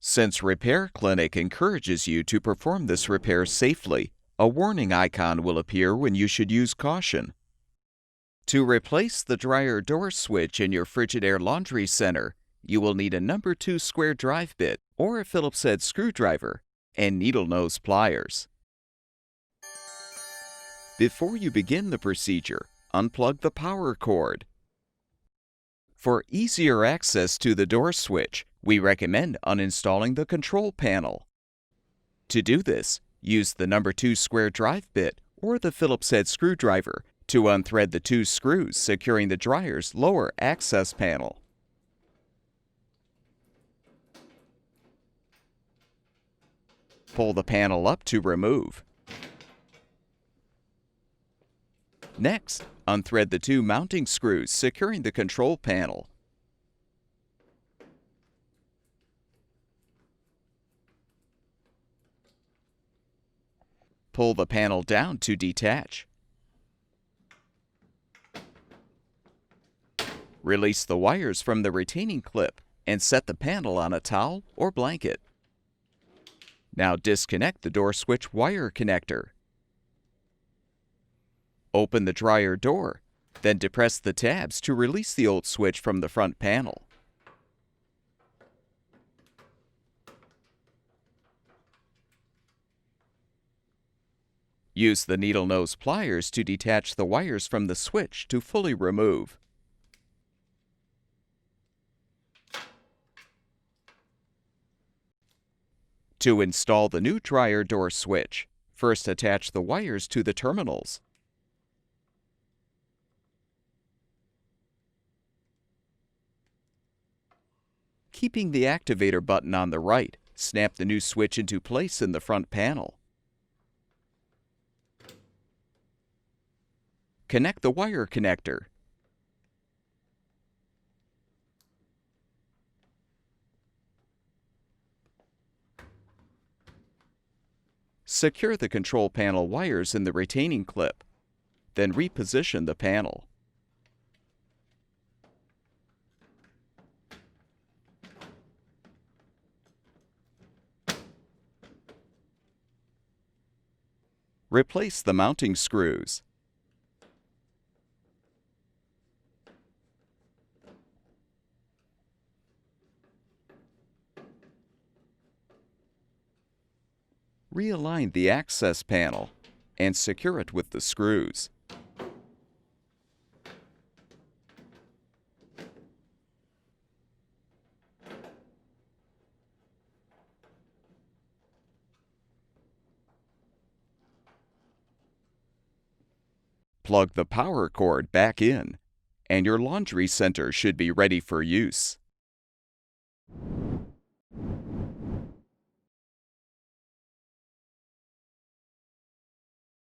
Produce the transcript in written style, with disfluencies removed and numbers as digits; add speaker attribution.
Speaker 1: Since Repair Clinic encourages you to perform this repair safely, a warning icon will appear when you should use caution. To replace the dryer door switch in your Frigidaire laundry center, you will need a number 2 square drive bit or a Phillips head screwdriver and needle nose pliers. Before you begin the procedure, unplug the power cord. For easier access to the door switch, we recommend uninstalling the control panel. To do this, use the number 2 square drive bit or the Phillips head screwdriver to unthread the 2 screws securing the dryer's lower access panel. Pull the panel up to remove. Next, unthread the 2 mounting screws securing the control panel. Pull the panel down to detach. Release the wires from the retaining clip and set the panel on a towel or blanket. Now disconnect the door switch wire connector. Open the dryer door, then depress the tabs to release the old switch from the front panel. Use the needle nose pliers to detach the wires from the switch to fully remove. To install the new dryer door switch, first attach the wires to the terminals. Keeping the activator button on the right, snap the new switch into place in the front panel. Connect the wire connector. Secure the control panel wires in the retaining clip. Then reposition the panel. Replace the mounting screws. Realign the access panel and secure it with the screws. Plug the power cord back in, and your laundry center should be ready for use.